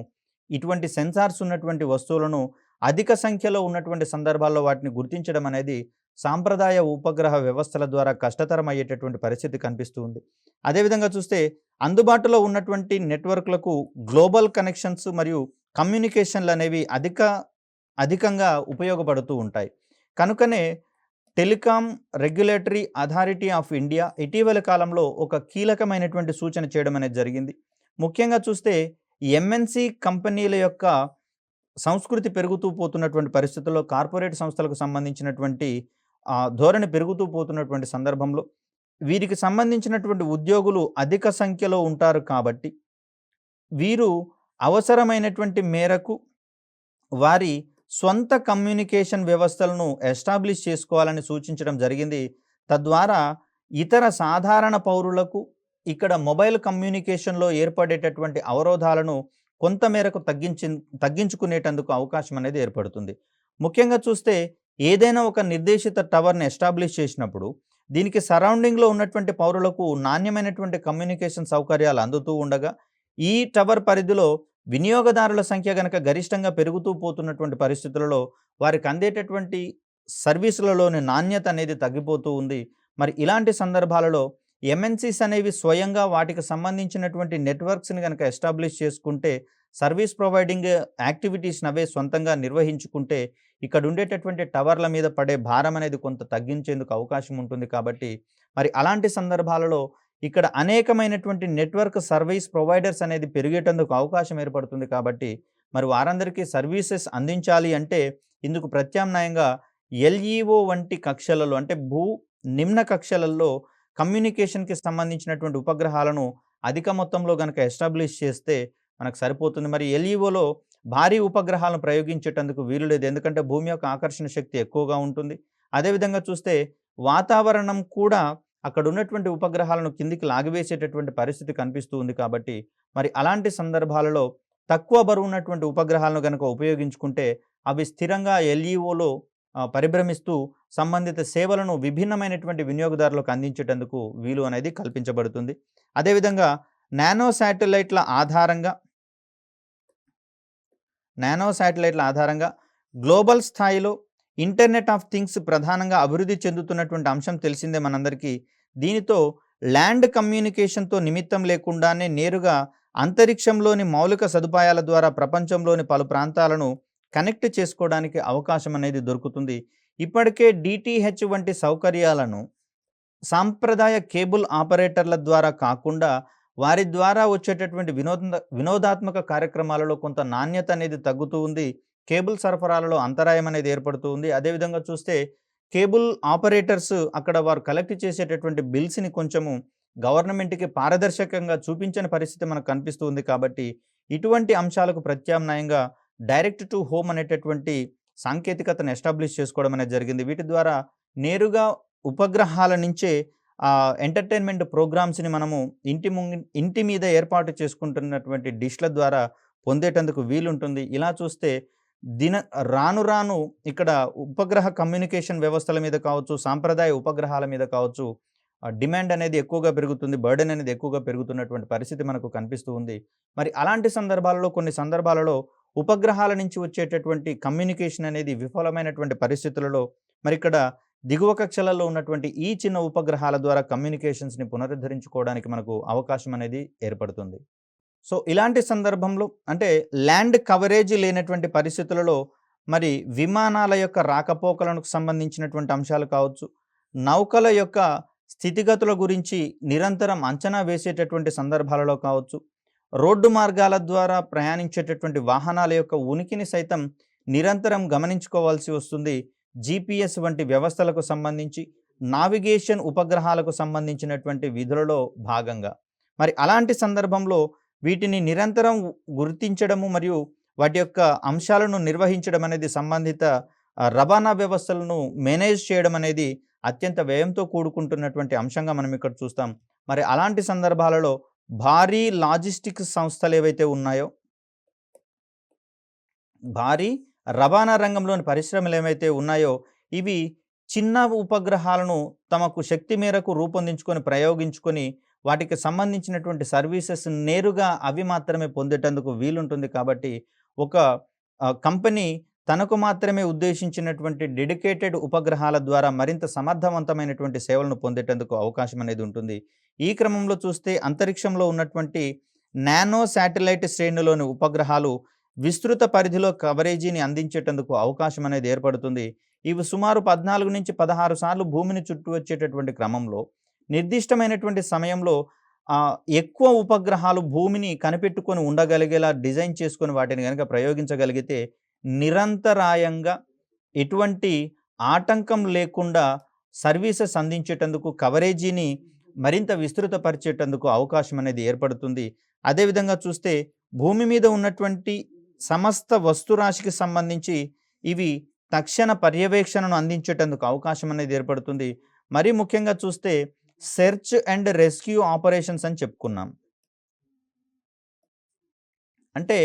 ఇటువంటి సెన్సార్స్ ఉన్నటువంటి వస్తువులను అధిక సంఖ్యలో ఉన్నటువంటి సందర్భాల్లో వాటిని గుర్తించడం అనేది సాంప్రదాయ ఉపగ్రహ వ్యవస్థల ద్వారా కష్టతరం అయ్యేటటువంటి పరిస్థితి కనిపిస్తూ ఉంది. అదేవిధంగా చూస్తే అందుబాటులో ఉన్నటువంటి నెట్వర్క్లకు గ్లోబల్ కనెక్షన్స్ మరియు కమ్యూనికేషన్లు అనేవి అధికంగా ఉపయోగపడుతూ ఉంటాయి. కనుకనే telecom regulatory authority of India ఇటీవల కాలంలో ఒక కీలకమైనటువంటి సూచన చేయడం అనేది జరిగింది. ముఖ్యంగా చూస్తే ఎంఎన్సి కంపెనీల యొక్క సంస్కృతి పెరుగుతూ పోతున్నటువంటి పరిస్థితుల్లో కార్పొరేట్ సంస్థలకు సంబంధించినటువంటి ధోరణి పెరుగుతూ పోతున్నటువంటి సందర్భంలో వీరికి సంబంధించినటువంటి ఉద్యోగులు అధిక సంఖ్యలో ఉంటారు కాబట్టి వీరు అవసరమైనటువంటి మేరకు వారి సొంత కమ్యూనికేషన్ వ్యవస్థలను ఎస్టాబ్లిష్ చేసుకోవాలని సూచించడం జరిగింది. తద్వారా ఇతర సాధారణ పౌరులకు ఇక్కడ మొబైల్ కమ్యూనికేషన్లో ఏర్పడేటటువంటి అవరోధాలను కొంతమేరకు తగ్గించుకునేటందుకు అవకాశం అనేది ఏర్పడుతుంది. ముఖ్యంగా చూస్తే ఏదైనా ఒక నిర్దేశిత టవర్ని ఎస్టాబ్లిష్ చేసినప్పుడు దీనికి సరౌండింగ్లో ఉన్నటువంటి పౌరులకు నాణ్యమైనటువంటి కమ్యూనికేషన్ సౌకర్యాలు అందుతూ ఉండగా ఈ టవర్ పరిధిలో వినియోగదారుల సంఖ్య గనక గరిష్టంగా పెరుగుతూ పోతున్నటువంటి పరిస్థితులలో వారికి అందేటటువంటి సర్వీసులలోని నాణ్యత అనేది తగ్గిపోతూ ఉంది. మరి ఇలాంటి సందర్భాలలో ఎంఎన్సీస్ అనేవి స్వయంగా వాటికి సంబంధించినటువంటి నెట్వర్క్స్ని కనుక ఎస్టాబ్లిష్ చేసుకుంటే సర్వీస్ ప్రొవైడింగ్ యాక్టివిటీస్ని అవే సొంతంగా నిర్వహించుకుంటే ఇక్కడ ఉండేటటువంటి టవర్ల మీద పడే భారం అనేది కొంత తగ్గించేందుకు అవకాశం ఉంటుంది. కాబట్టి మరి అలాంటి సందర్భాలలో ఇక్కడ అనేకమైనటువంటి నెట్వర్క్ సర్వీస్ ప్రొవైడర్స్ అనేది పెరిగేటందుకు అవకాశం ఏర్పడుతుంది. కాబట్టి మరి వారందరికీ సర్వీసెస్ అందించాలి అంటే ఇందుకు ప్రత్యామ్నాయంగా ఎల్ఈఓ వంటి కక్షలలో అంటే నిమ్న కక్షలలో కమ్యూనికేషన్కి సంబంధించినటువంటి ఉపగ్రహాలను అధిక మొత్తంలో కనుక ఎస్టాబ్లిష్ చేస్తే మనకు సరిపోతుంది. మరి ఎల్ఈఓలో భారీ ఉపగ్రహాలను ప్రయోగించేటందుకు వీలు లేదు, ఎందుకంటే భూమి యొక్క ఆకర్షణ శక్తి ఎక్కువగా ఉంటుంది. అదేవిధంగా చూస్తే వాతావరణం కూడా అక్కడ ఉన్నటువంటి ఉపగ్రహాలను కిందికి లాగివేసేటటువంటి పరిస్థితి కనిపిస్తూ ఉంది. కాబట్టి మరి అలాంటి సందర్భాలలో తక్కువ బరువు ఉన్నటువంటి ఉపగ్రహాలను కనుక ఉపయోగించుకుంటే అవి స్థిరంగా ఎల్ఈఓలో పరిభ్రమిస్తూ సంబంధిత సేవలను విభిన్నమైనటువంటి వినియోగదారులకు అందించేటందుకు వీలు అనేది కల్పించబడుతుంది. అదేవిధంగా నానో శాటిలైట్ల ఆధారంగా గ్లోబల్ స్థాయిలో ఇంటర్నెట్ ఆఫ్ థింగ్స్ ప్రధానంగా అభివృద్ధి చెందుతున్నటువంటి అంశం తెలిసిందే మనందరికీ. దీనితో ల్యాండ్ కమ్యూనికేషన్తో నిమిత్తం లేకుండానే నేరుగా అంతరిక్షంలోని మౌలిక సదుపాయాల ద్వారా ప్రపంచంలోని పలు ప్రాంతాలను కనెక్ట్ చేసుకోవడానికి అవకాశం అనేది దొరుకుతుంది. ఇప్పటికే డిటిహెచ్ వంటి సౌకర్యాలను సాంప్రదాయ కేబుల్ ఆపరేటర్ల ద్వారా కాకుండా వారి ద్వారా వచ్చేటటువంటి వినోదాత్మక కార్యక్రమాలలో కొంత నాణ్యత అనేది తగ్గుతూ ఉంది. కేబుల్ సరఫరాలలో అంతరాయం అనేది ఏర్పడుతూ ఉంది. అదేవిధంగా చూస్తే కేబుల్ ఆపరేటర్స్ అక్కడ వారు కలెక్ట్ చేసేటటువంటి బిల్స్ని కొంచెము గవర్నమెంట్కి పారదర్శకంగా చూపించని పరిస్థితి మనకు కనిపిస్తూ ఉంది. కాబట్టి ఇటువంటి అంశాలకు ప్రత్యామ్నాయంగా డైరెక్ట్ టు హోమ్ అనేటటువంటి సాంకేతికతను ఎస్టాబ్లిష్ చేసుకోవడం అనేది జరిగింది. వీటి ద్వారా నేరుగా ఉపగ్రహాల నుంచే ఎంటర్టైన్మెంట్ ప్రోగ్రామ్స్ని మనము ఇంటి మీద ఏర్పాటు చేసుకుంటున్నటువంటి డిష్ల ద్వారా పొందేటందుకు వీలుంటుంది. ఇలా చూస్తే రాను రాను ఇక్కడ ఉపగ్రహ కమ్యూనికేషన్ వ్యవస్థల మీద కావచ్చు, సాంప్రదాయ ఉపగ్రహాల మీద కావచ్చు డిమాండ్ అనేది ఎక్కువగా పెరుగుతుంది, బర్డెన్ అనేది ఎక్కువగా పెరుగుతున్నటువంటి పరిస్థితి మనకు కనిపిస్తూ ఉంది. మరి అలాంటి సందర్భాలలో కొన్ని సందర్భాలలో ఉపగ్రహాల నుంచి వచ్చేటటువంటి కమ్యూనికేషన్ అనేది విఫలమైనటువంటి పరిస్థితులలో మరి ఇక్కడ దిగువ కక్షలలో ఉన్నటువంటి ఈ చిన్న ఉపగ్రహాల ద్వారా కమ్యూనికేషన్స్ని పునరుద్ధరించుకోవడానికి మనకు అవకాశం అనేది ఏర్పడుతుంది. సో ఇలాంటి సందర్భంలో అంటే ల్యాండ్ కవరేజ్ లేనటువంటి పరిస్థితులలో మరి విమానాల యొక్క రాకపోకలకు సంబంధించినటువంటి అంశాలు కావచ్చు, నౌకల యొక్క స్థితిగతుల గురించి నిరంతరం అంచనా వేసేటటువంటి సందర్భాలలో కావచ్చు, రోడ్డు మార్గాల ద్వారా ప్రయాణించేటటువంటి వాహనాల యొక్క ఉనికిని సైతం నిరంతరం గమనించుకోవాల్సి వస్తుంది. జీపీఎస్ వంటి వ్యవస్థలకు సంబంధించి నావిగేషన్ ఉపగ్రహాలకు సంబంధించినటువంటి విధులలో భాగంగా మరి అలాంటి సందర్భంలో వీటిని నిరంతరం గుర్తించడము మరియు వాటి యొక్క అంశాలను నిర్వహించడం అనేది సంబంధిత రవాణా వ్యవస్థలను మేనేజ్ చేయడం అనేది అత్యంత వ్యయంతో కూడుకుంటున్నటువంటి అంశంగా మనం ఇక్కడ చూస్తాం. మరి అలాంటి సందర్భాలలో భారీ లాజిస్టిక్స్ సంస్థలు ఏవైతే ఉన్నాయో, భారీ రవాణా రంగంలోని పరిశ్రమలు ఏవైతే ఉన్నాయో, ఇవి చిన్న ఉపగ్రహాలను తమకు శక్తి మేరకు రూపొందించుకొని, ప్రయోగించుకొని వాటికి సంబంధించినటువంటి సర్వీసెస్ నేరుగా అవి మాత్రమే పొందేటందుకు వీలుంటుంది. కాబట్టి ఒక కంపెనీ తనకు మాత్రమే ఉద్దేశించినటువంటి డెడికేటెడ్ ఉపగ్రహాల ద్వారా మరింత సమర్థవంతమైనటువంటి సేవలను పొందేటందుకు అవకాశం అనేది ఉంటుంది. ఈ క్రమంలో చూస్తే అంతరిక్షంలో ఉన్నటువంటి నానో శాటిలైట్ శ్రేణిలోని ఉపగ్రహాలు విస్తృత పరిధిలో కవరేజీని అందించేటందుకు అవకాశం అనేది ఏర్పడుతుంది. ఇవి సుమారు 14-16 సార్లు భూమిని చుట్టూ వచ్చేటటువంటి క్రమంలో నిర్దిష్టమైనటువంటి సమయంలో ఎక్కువ ఉపగ్రహాలు భూమిని కనిపెట్టుకొని ఉండగలిగేలా డిజైన్ చేసుకొని వాటిని గనక ప్రయోగించగలిగితే నిరంతరాయంగా ఎటువంటి ఆటంకం లేకుండా సర్వీసెస్ అందించేటందుకు, కవరేజీని మరింత విస్తృతపరిచేటందుకు అవకాశం అనేది ఏర్పడుతుంది. అదేవిధంగా చూస్తే భూమి మీద ఉన్నటువంటి సమస్త వస్తురాశికి సంబంధించి ఇవి తక్షణ పర్యవేక్షణను అందించేటందుకు అవకాశం అనేది ఏర్పడుతుంది. మరీ ముఖ్యంగా చూస్తే సెర్చ్ అండ్ రెస్క్యూ ఆపరేషన్స్ అని చెప్పుకున్నాం. అంటే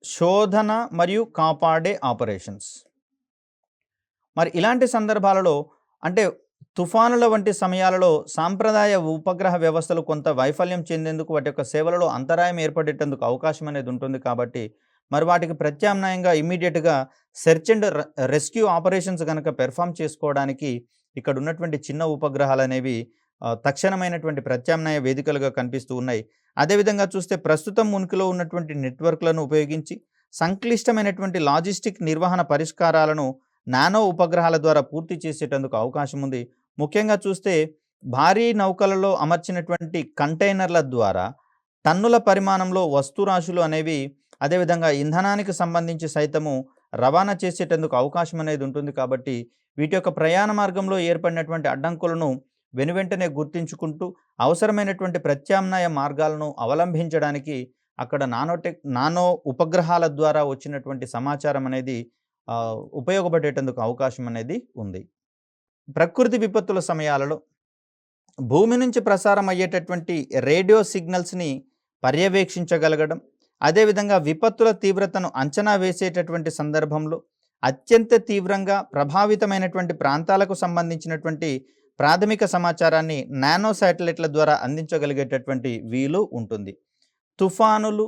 శోధన మరియు కాపాడే ఆపరేషన్స్. మరి ఇలాంటి సందర్భాలలో అంటే తుఫానుల వంటి సమయాలలో సాంప్రదాయ ఉపగ్రహ వ్యవస్థలు కొంత వైఫల్యం చెందేందుకు, వాటి యొక్క సేవలలో అంతరాయం ఏర్పడేటందుకు అవకాశం అనేది ఉంటుంది. కాబట్టి మరి వాటికి ప్రత్యామ్నాయంగా ఇమ్మీడియట్‌గా సెర్చ్ అండ్ రెస్క్యూ ఆపరేషన్స్ గనక పెర్ఫార్మ్ చేసుకోవడానికి ఇక్కడ ఉన్నటువంటి చిన్న ఉపగ్రహాలనేవి తక్షణమైనటువంటి ప్రత్యామ్నాయ వేదికలుగా కనిపిస్తూ ఉన్నాయి. అదేవిధంగా చూస్తే ప్రస్తుతం ఉనికిలో ఉన్నటువంటి నెట్వర్క్లను ఉపయోగించి సంక్లిష్టమైనటువంటి లాజిస్టిక్ నిర్వహణ పరిష్కారాలను నానో ఉపగ్రహాల ద్వారా పూర్తి చేసేటందుకు అవకాశం ఉంది. ముఖ్యంగా చూస్తే భారీ నౌకలలో అమర్చినటువంటి కంటైనర్ల ద్వారా టన్నుల పరిమాణంలో వస్తురాశులు అనేవి, అదేవిధంగా ఇంధనానికి సంబంధించి సైతము రవాణా చేసేటందుకు అవకాశం అనేది ఉంటుంది. కాబట్టి వీటి యొక్క ప్రయాణ మార్గంలో ఏర్పడినటువంటి అడ్డంకులను వెనువెంటనే గుర్తించుకుంటూ అవసరమైనటువంటి ప్రత్యామ్నాయ మార్గాలను అవలంబించడానికి అక్కడ నానో ఉపగ్రహాల ద్వారా వచ్చినటువంటి సమాచారం అనేది ఉపయోగపడేటందుకు అవకాశం అనేది ఉంది. ప్రకృతి విపత్తుల సమయాలలో భూమి నుంచి ప్రసారం అయ్యేటటువంటి రేడియో సిగ్నల్స్ని పర్యవేక్షించగలగడం, అదేవిధంగా విపత్తుల తీవ్రతను అంచనా వేసేటటువంటి సందర్భంలో అత్యంత తీవ్రంగా ప్రభావితమైనటువంటి ప్రాంతాలకు సంబంధించినటువంటి ప్రాథమిక సమాచారాన్ని నానో శాటిలైట్ల ద్వారా అందించగలిగేటటువంటి వీలు ఉంటుంది. తుఫానులు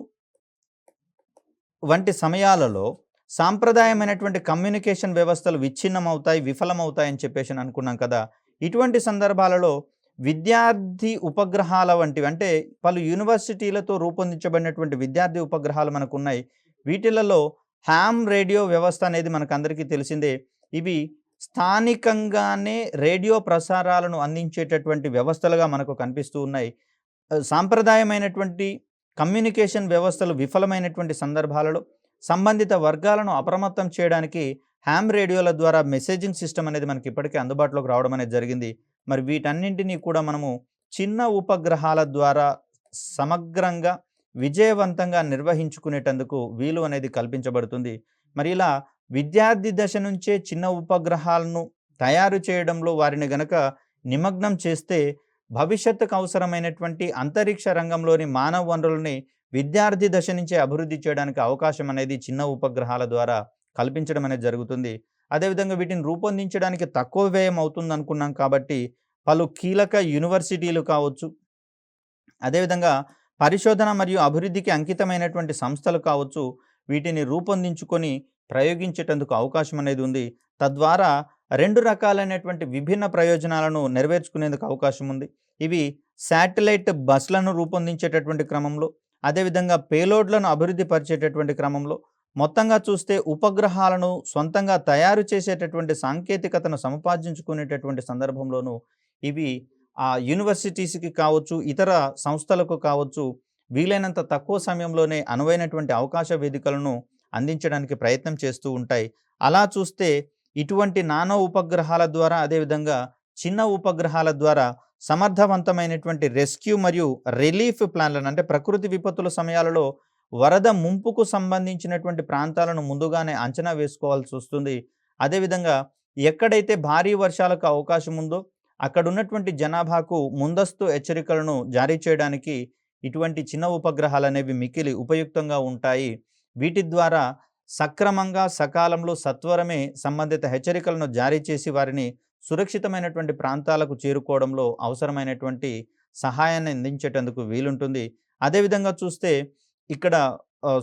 వంటి సమయాలలో సాంప్రదాయమైనటువంటి కమ్యూనికేషన్ వ్యవస్థలు విచ్ఛిన్నమవుతాయి, విఫలమవుతాయని చెప్పేసి అనుకున్నాం కదా. ఇటువంటి సందర్భాలలో విద్యార్థి ఉపగ్రహాల వంటివి, అంటే పలు యూనివర్సిటీలతో రూపొందించబడినటువంటి విద్యార్థి ఉపగ్రహాలు మనకున్నాయి. వీటిలలో హ్యామ్ రేడియో వ్యవస్థ అనేది మనకందరికీ తెలిసిందే. ఇవి స్థానికంగానే రేడియో ప్రసారాలను అందించేటటువంటి వ్యవస్థలుగా మనకు కనిపిస్తూ ఉన్నాయి. సాంప్రదాయమైనటువంటి కమ్యూనికేషన్ వ్యవస్థలు విఫలమైనటువంటి సందర్భాలలో సంబంధిత వర్గాలను అప్రమత్తం చేయడానికి హ్యామ్ రేడియోల ద్వారా మెసేజింగ్ సిస్టమ్ అనేది మనకి ఇప్పటికే అందుబాటులోకి రావడం అనేది జరిగింది. మరి వీటన్నింటినీ కూడా మనము చిన్న ఉపగ్రహాల ద్వారా సమగ్రంగా విజయవంతంగా నిర్వహించుకునేటందుకు వీలు అనేది కల్పించబడుతుంది. మరి ఇలా విద్యార్థి దశ నుంచే చిన్న ఉపగ్రహాలను తయారు చేయడంలో వారిని గనక నిమగ్నం చేస్తే భవిష్యత్తుకు అవసరమైనటువంటి అంతరిక్ష రంగంలోని మానవ వనరులని విద్యార్థి దశ నుంచే అభివృద్ధి చేయడానికి అవకాశం అనేది చిన్న ఉపగ్రహాల ద్వారా కల్పించడం అనేది జరుగుతుంది. అదేవిధంగా వీటిని రూపొందించడానికి తక్కువ వ్యయం అవుతుంది అనుకున్నాం. కాబట్టి పలు కీలక యూనివర్సిటీలు కావచ్చు, అదేవిధంగా పరిశోధన మరియు అభివృద్ధికి అంకితమైనటువంటి సంస్థలు కావచ్చు, వీటిని రూపొందించుకొని ప్రయోగించేటందుకు అవకాశం అనేది ఉంది. తద్వారా 2 రకాలైనటువంటి విభిన్న ప్రయోజనాలను నెరవేర్చుకునేందుకు అవకాశం ఉంది. ఇవి శాటిలైట్ బస్లను రూపొందించేటటువంటి క్రమంలో, అదేవిధంగా పేలోడ్లను అభివృద్ధి పరిచేటటువంటి క్రమంలో, మొత్తంగా చూస్తే ఉపగ్రహాలను సొంతంగా తయారు చేసేటటువంటి సాంకేతికతను సముపార్జించుకునేటటువంటి సందర్భంలోనూ ఇవి యూనివర్సిటీస్కి కావచ్చు, ఇతర సంస్థలకు కావచ్చు, వీలైనంత తక్కువ సమయంలోనే అనువైనటువంటి అవకాశ వేదికలను అందించడానికి ప్రయత్నం చేస్తూ ఉంటాయి. అలా చూస్తే ఇటువంటి నానో ఉపగ్రహాల ద్వారా, అదేవిధంగా చిన్న ఉపగ్రహాల ద్వారా సమర్థవంతమైనటువంటి రెస్క్యూ మరియు రిలీఫ్ ప్లాన్లను, అంటే ప్రకృతి విపత్తుల సమయాలలో వరద ముంపుకు సంబంధించినటువంటి ప్రాంతాలను ముందుగానే అంచనా వేసుకోవాల్సొస్తుంది. అదేవిధంగా ఎక్కడైతే భారీ వర్షాలకు అవకాశం ఉందో అక్కడున్నటువంటి జనాభాకు ముందస్తు హెచ్చరికలను జారీ చేయడానికి ఇటువంటి చిన్న ఉపగ్రహాలనేవి మిక్కిలి ఉపయుక్తంగా ఉంటాయి. వీటి ద్వారా సక్రమంగా, సకాలంలో, సత్వరమే సంబంధిత హెచ్చరికలను జారీ చేసి వారిని సురక్షితమైనటువంటి ప్రాంతాలకు చేరుకోవడంలో అవసరమైనటువంటి సహాయాన్ని అందించేటందుకు వీలుంటుంది. అదేవిధంగా చూస్తే ఇక్కడ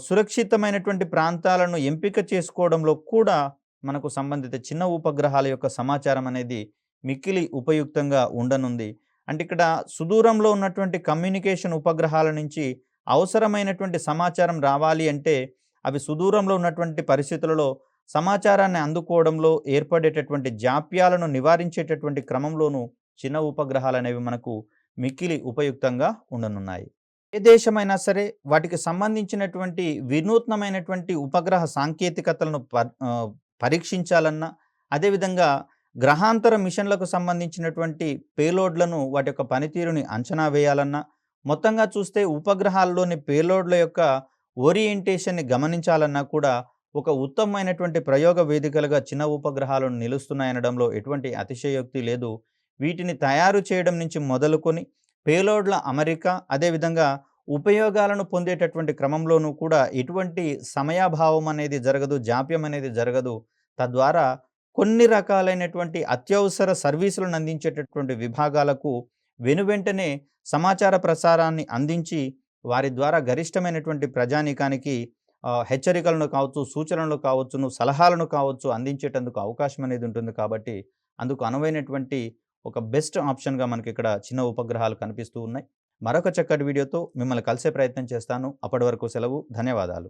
సురక్షితమైనటువంటి ప్రాంతాలను ఎంపిక చేసుకోవడంలో కూడా మనకు సంబంధిత చిన్న ఉపగ్రహాల యొక్క సమాచారం అనేది మిక్కిలి ఉపయుక్తంగా ఉండనుంది. అంటే ఇక్కడ సుదూరంలో ఉన్నటువంటి కమ్యూనికేషన్ ఉపగ్రహాల నుంచి అవసరమైనటువంటి సమాచారం రావాలి అంటే అవి సుదూరంలో ఉన్నటువంటి పరిస్థితులలో సమాచారాన్ని అందుకోవడంలో ఏర్పడేటటువంటి జాప్యాలను నివారించేటటువంటి క్రమంలోనూ చిన్న ఉపగ్రహాలనేవి మనకు మిక్కిలి ఉపయుక్తంగా ఉండనున్నాయి. ఏ దేశమైనా సరే వాటికి సంబంధించినటువంటి వినూత్నమైనటువంటి ఉపగ్రహ సాంకేతికతలను పరీక్షించాలన్నా, అదేవిధంగా గ్రహాంతర మిషన్లకు సంబంధించినటువంటి పేలోడ్లను వాటి యొక్క పనితీరుని అంచనా వేయాలన్నా, మొత్తంగా చూస్తే ఉపగ్రహాల్లోని పేలోడ్ల యొక్క ఓరియంటేషన్‌ని గమనించాలన్నా కూడా ఒక ఉత్తమమైనటువంటి ప్రయోగ వేదికలుగా చిన్న ఉపగ్రహాలు నిలుస్తున్నాయనడంలో ఎటువంటి అతిశయోక్తి లేదు. వీటిని తయారు చేయడం నుంచి మొదలుకొని పేలోడ్ల అమరిక, అదేవిధంగా ఉపయోగాలను పొందేటటువంటి క్రమంలోనూ కూడా ఎటువంటి సమయాభావం అనేది జరగదు, జాప్యం అనేది జరగదు. తద్వారా కొన్ని రకాలైనటువంటి అత్యవసర సర్వీసులను అందించేటటువంటి విభాగాలకు వెనువెంటనే సమాచార ప్రసారాన్ని అందించి, వారి ద్వారా గరిష్టమైనటువంటి ప్రజానీకానికి హెచ్చరికలను కావచ్చు, సూచనలు కావచ్చును, సలహాలను కావచ్చు అందించేటందుకు అవకాశం అనేది ఉంటుంది కాబట్టి, అందుకు అనువైనటువంటి ఒక బెస్ట్ ఆప్షన్‌గా మనకిక్కడ చిన్న ఉపగ్రహాలు కనిపిస్తూ ఉన్నాయి. మరొక చక్కటి వీడియోతో మిమ్మల్ని కలిసే ప్రయత్నం చేస్తాను. అప్పటి వరకు సెలవు. ధన్యవాదాలు.